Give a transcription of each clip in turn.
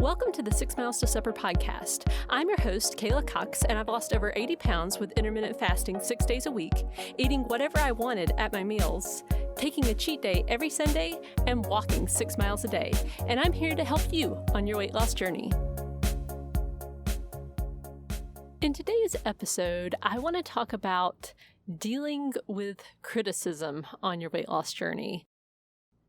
Welcome to the 6 Miles to Supper podcast. I'm your host, Kayla Cox, and I've lost over 80 pounds with intermittent fasting 6 days a week, eating whatever I wanted at my meals, taking a cheat day every Sunday, and walking 6 miles a day. And I'm here to help you on your weight loss journey. In today's episode, I want to talk about dealing with criticism on your weight loss journey.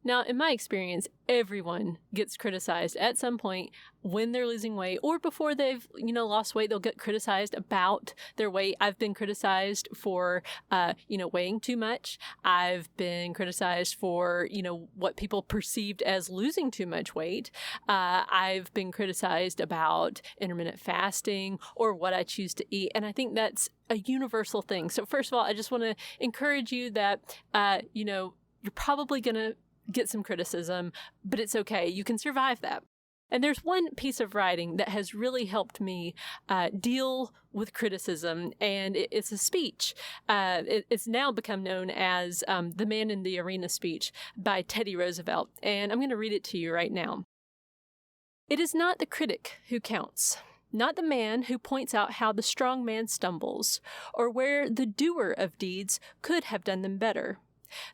Now, in my experience, everyone gets criticized at some point when they're losing weight or before they've, lost weight. They'll get criticized about their weight. I've been criticized for, weighing too much. I've been criticized for, what people perceived as losing too much weight. I've been criticized about intermittent fasting or what I choose to eat. And I think that's a universal thing. So first of all, I just want to encourage you that, you're probably going to get some criticism, but it's okay. You can survive that. And there's one piece of writing that has really helped me deal with criticism, and it's a speech. It's now become known as the Man in the Arena speech by Teddy Roosevelt, and I'm going to read it to you right now. It is not the critic who counts, not the man who points out how the strong man stumbles, or where the doer of deeds could have done them better.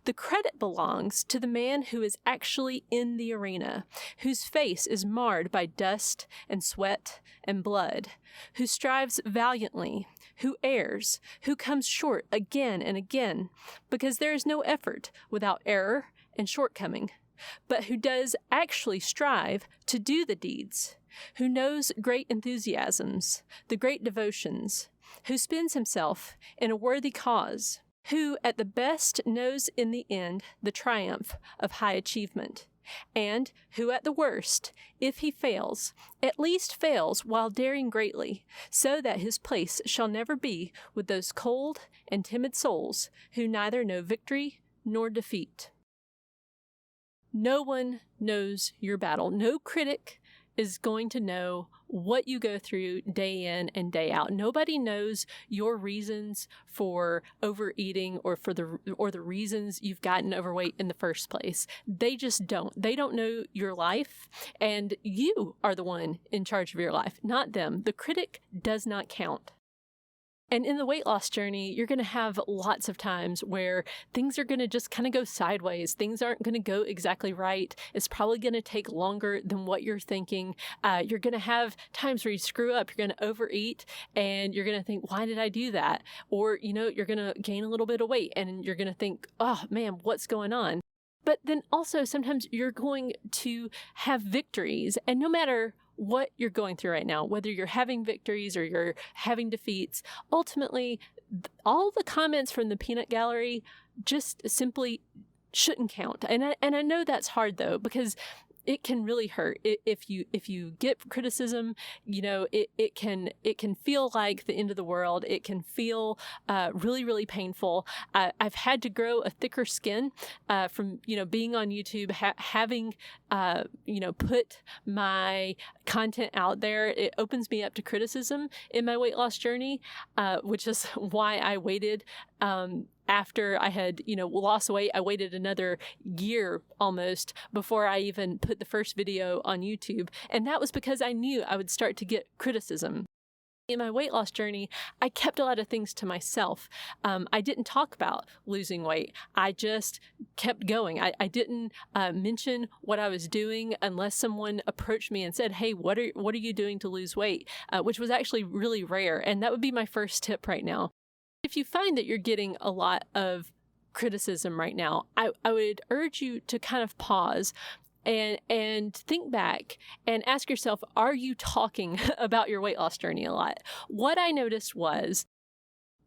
The credit belongs to the man who is actually in the arena, whose face is marred by dust and sweat and blood, who strives valiantly, who errs, who comes short again and again, because there is no effort without error and shortcoming, but who does actually strive to do the deeds, who knows great enthusiasms, the great devotions, who spends himself in a worthy cause, who at the best knows in the end the triumph of high achievement, and who at the worst, if he fails, at least fails while daring greatly, so that his place shall never be with those cold and timid souls who neither know victory nor defeat. No one knows your battle. No critic is going to know what you go through day in and day out. Nobody knows your reasons for overeating or the reasons you've gotten overweight in the first place. They just don't. They don't know your life, and you are the one in charge of your life, not them. The critic does not count. And in the weight loss journey, you're going to have lots of times where things are going to just kind of go sideways. Things aren't going to go exactly right. It's probably going to take longer than what you're thinking. You're going to have times where you screw up. You're going to overeat and you're going to think, why did I do that? Or, you're going to gain a little bit of weight and you're going to think, oh man, what's going on? But then also sometimes you're going to have victories, and no matter what you're going through right now, whether you're having victories or you're having defeats, ultimately, all the comments from the peanut gallery just simply shouldn't count. And I know that's hard though, because it can really hurt if you get criticism. It can feel like the end of the world. It can feel really, really painful. I've had to grow a thicker skin from being on YouTube, having put my content out there. It opens me up to criticism in my weight loss journey, which is why I waited. After I had, lost weight, I waited another year almost before I even put the first video on YouTube. And that was because I knew I would start to get criticism. In my weight loss journey, I kept a lot of things to myself. I didn't talk about losing weight. I just kept going. I didn't mention what I was doing unless someone approached me and said, hey, what are you doing to lose weight? Which was actually really rare. And that would be my first tip right now. If you find that you're getting a lot of criticism right now, I would urge you to kind of pause and think back and ask yourself, are you talking about your weight loss journey a lot? What I noticed was,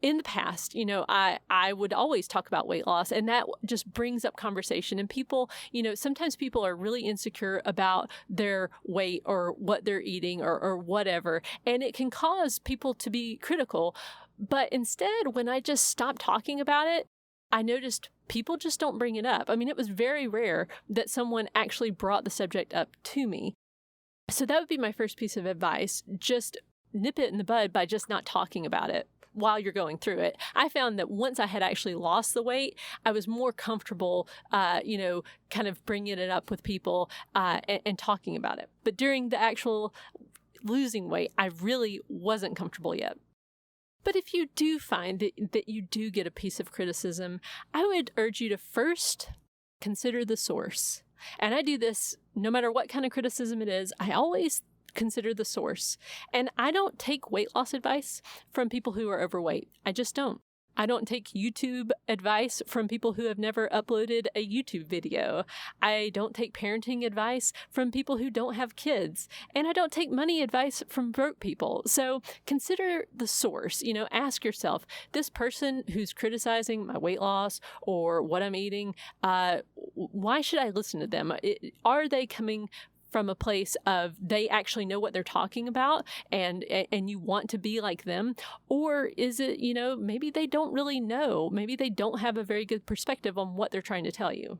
in the past, I would always talk about weight loss, and that just brings up conversation. And people, sometimes people are really insecure about their weight or what they're eating or whatever, and it can cause people to be critical. But instead, when I just stopped talking about it, I noticed people just don't bring it up. I mean, it was very rare that someone actually brought the subject up to me. So that would be my first piece of advice. Just nip it in the bud by just not talking about it. while you're going through it. I found that once I had actually lost the weight, I was more comfortable, kind of bringing it up with people and talking about it. But during the actual losing weight, I really wasn't comfortable yet. But if you do find that you do get a piece of criticism, I would urge you to first consider the source. And I do this no matter what kind of criticism it is. I always consider the source. And I don't take weight loss advice from people who are overweight. I just don't. I don't take YouTube advice from people who have never uploaded a YouTube video. I don't take parenting advice from people who don't have kids. And I don't take money advice from broke people. So consider the source. Ask yourself, this person who's criticizing my weight loss or what I'm eating, why should I listen to them? Are they coming from a place of they actually know what they're talking about and you want to be like them? Or is it, maybe they don't really know. Maybe they don't have a very good perspective on what they're trying to tell you.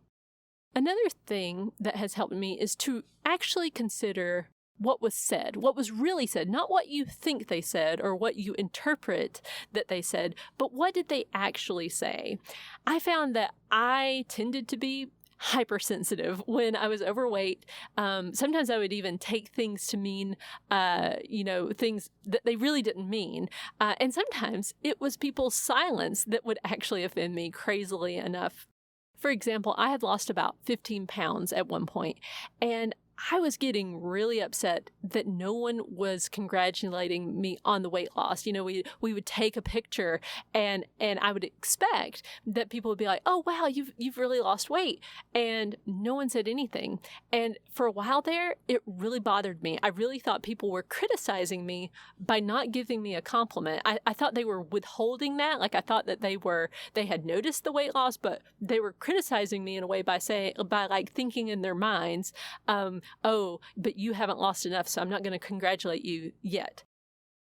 Another thing that has helped me is to actually consider what was said, what was really said, not what you think they said or what you interpret that they said, but what did they actually say? I found that I tended to be hypersensitive when I was overweight. Sometimes I would even take things to mean, things that they really didn't mean. And sometimes it was people's silence that would actually offend me, crazily enough. For example, I had lost about 15 pounds at one point, and I was getting really upset that no one was congratulating me on the weight loss. We would take a picture and I would expect that people would be like, "Oh, wow, you've really lost weight." And no one said anything. And for a while there, it really bothered me. I really thought people were criticizing me by not giving me a compliment. I thought they were withholding that. Like I thought that they had noticed the weight loss, but they were criticizing me in a way by thinking in their minds, "Oh, but you haven't lost enough, so I'm not going to congratulate you yet."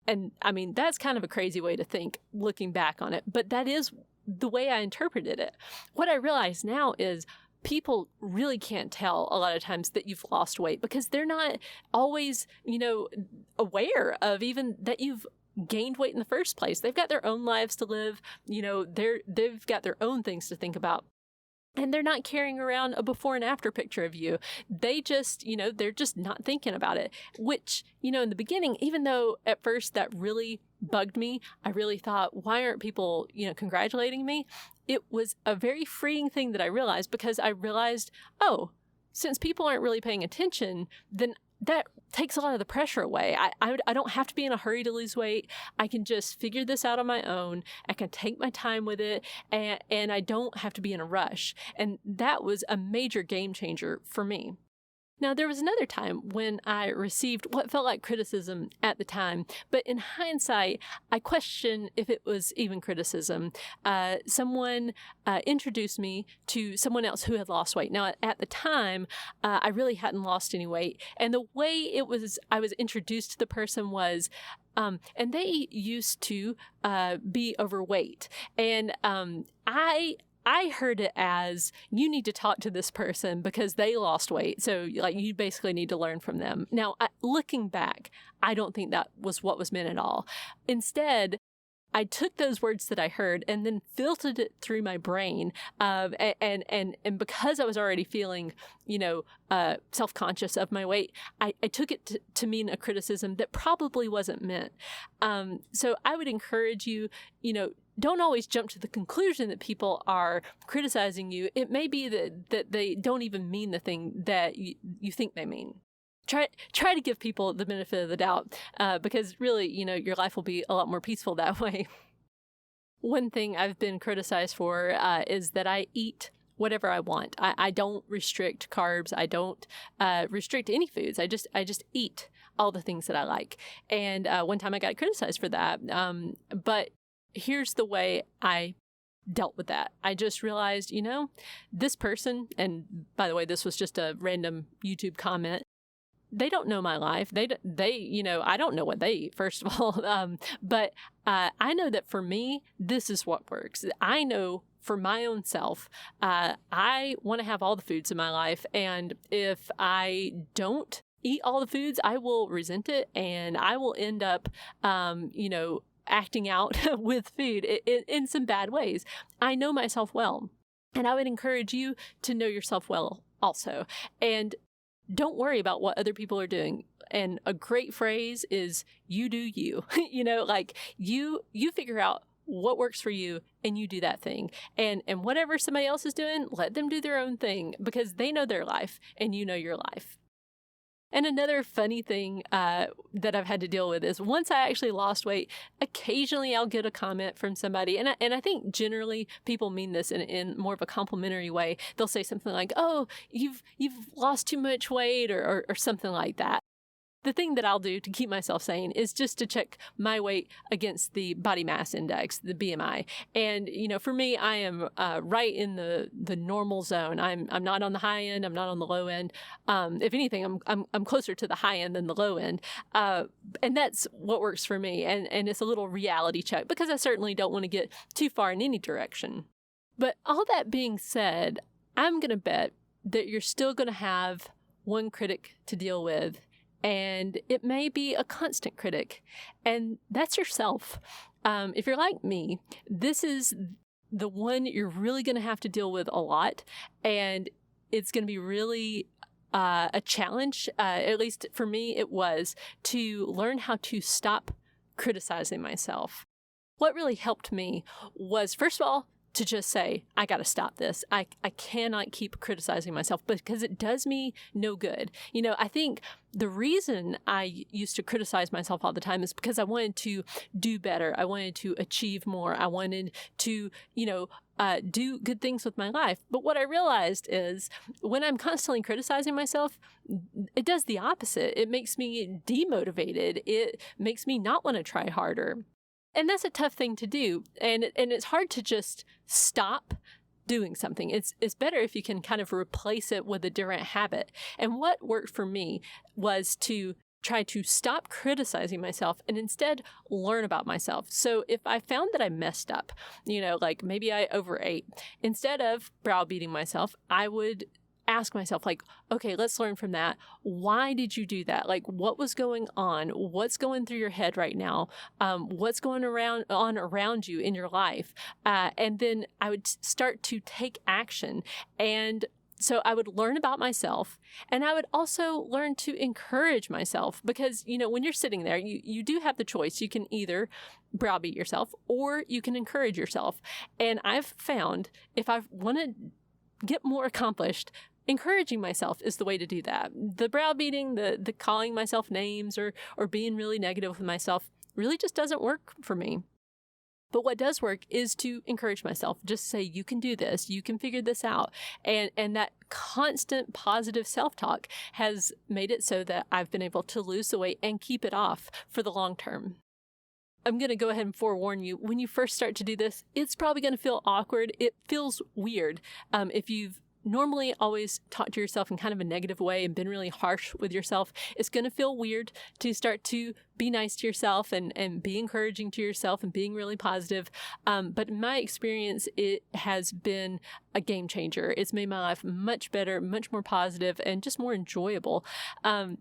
And I mean, that's kind of a crazy way to think looking back on it, but that is the way I interpreted it. What I realize now is people really can't tell a lot of times that you've lost weight because they're not always, aware of even that you've gained weight in the first place. They've got their own lives to live. They've got their own things to think about. And they're not carrying around a before and after picture of you. They just, they're just not thinking about it, which, in the beginning, even though at first that really bugged me, I really thought, why aren't people, congratulating me? It was a very freeing thing that I realized because I realized, oh, since people aren't really paying attention, then that takes a lot of the pressure away. I don't have to be in a hurry to lose weight. I can just figure this out on my own. I can take my time with it, and I don't have to be in a rush. And that was a major game changer for me. Now, there was another time when I received what felt like criticism at the time, but in hindsight, I question if it was even criticism. Someone introduced me to someone else who had lost weight. Now, at the time, I really hadn't lost any weight, and the way I was introduced to the person was, and they used to be overweight, and I heard it as, you need to talk to this person because they lost weight. So you basically need to learn from them. Now, looking back, I don't think that was what was meant at all. Instead, I took those words that I heard and then filtered it through my brain. And because I was already feeling, self-conscious of my weight, I took it to mean a criticism that probably wasn't meant. So I would encourage you, don't always jump to the conclusion that people are criticizing you. It may be that they don't even mean the thing that you think they mean. Try to give people the benefit of the doubt, because really, your life will be a lot more peaceful that way. One thing I've been criticized for is that I eat whatever I want. I don't restrict carbs. I don't restrict any foods. I just eat all the things that I like. And one time I got criticized for that. But here's the way I dealt with that. I just realized, this person, and by the way, this was just a random YouTube comment, they don't know my life. They I don't know what they eat, first of all. But I know that for me, this is what works. I know for my own self, I want to have all the foods in my life. And if I don't eat all the foods, I will resent it, and I will end up, acting out with food in some bad ways. I know myself well, and I would encourage you to know yourself well also. And don't worry about what other people are doing. And a great phrase is, you do you. Like you figure out what works for you and you do that thing. And whatever somebody else is doing, let them do their own thing, because they know their life and you know your life. And another funny thing that I've had to deal with is, once I actually lost weight, occasionally I'll get a comment from somebody. And I think generally people mean this in more of a complimentary way. They'll say something like, "Oh, you've lost too much weight," or something like that. The thing that I'll do to keep myself sane is just to check my weight against the body mass index, the BMI. And, for me, I am right in the normal zone. I'm not on the high end. I'm not on the low end. If anything, I'm closer to the high end than the low end. And that's what works for me. And it's a little reality check, because I certainly don't want to get too far in any direction. But all that being said, I'm going to bet that you're still going to have one critic to deal with. And it may be a constant critic, and that's yourself. If you're like me, this is the one you're really going to have to deal with a lot, and it's going to be really a challenge. At least for me, it was to learn how to stop criticizing myself. What really helped me was, first of all, to just say, I got to stop this. I cannot keep criticizing myself, because it does me no good. I think the reason I used to criticize myself all the time is because I wanted to do better. I wanted to achieve more. I wanted to, do good things with my life. But what I realized is, when I'm constantly criticizing myself, it does the opposite. It makes me demotivated. It makes me not want to try harder. And that's a tough thing to do. And it's hard to just stop doing something. It's better if you can kind of replace it with a different habit. And what worked for me was to try to stop criticizing myself and instead learn about myself. So if I found that I messed up, like maybe I overate, instead of browbeating myself, I would ask myself, like, okay, let's learn from that. Why did you do that? Like, what was going on? What's going through your head right now? What's going on around you in your life? And then I would start to take action. And so I would learn about myself, and I would also learn to encourage myself, because, when you're sitting there, you do have the choice. You can either browbeat yourself or you can encourage yourself. And I've found, if I want to get more accomplished, encouraging myself is the way to do that. The browbeating, the calling myself names or being really negative with myself really just doesn't work for me. But what does work is to encourage myself. Just say, you can do this, you can figure this out. And that constant positive self-talk has made it so that I've been able to lose the weight and keep it off for the long term. I'm going to go ahead and forewarn you, when you first start to do this, it's probably going to feel awkward. It feels weird. If you've normally always talked to yourself in kind of a negative way and been really harsh with yourself, it's going to feel weird to start to be nice to yourself and be encouraging to yourself and being really positive. But in my experience, it has been a game changer. It's made my life much better, much more positive, and just more enjoyable.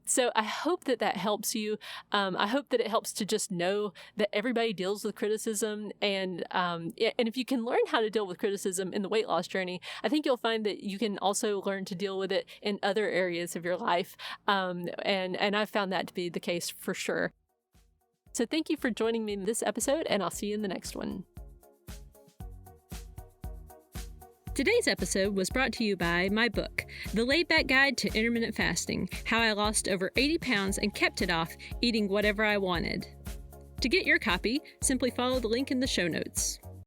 So I hope that helps you. I hope that it helps to just know that everybody deals with criticism. And if you can learn how to deal with criticism in the weight loss journey, I think you'll find that you can also learn to deal with it in other areas of your life. And I've found that to be the case for sure. So thank you for joining me in this episode, and I'll see you in the next one. Today's episode was brought to you by my book, The Laid Back Guide to Intermittent Fasting, How I Lost Over 80 Pounds and Kept It Off Eating Whatever I Wanted. To get your copy, simply follow the link in the show notes.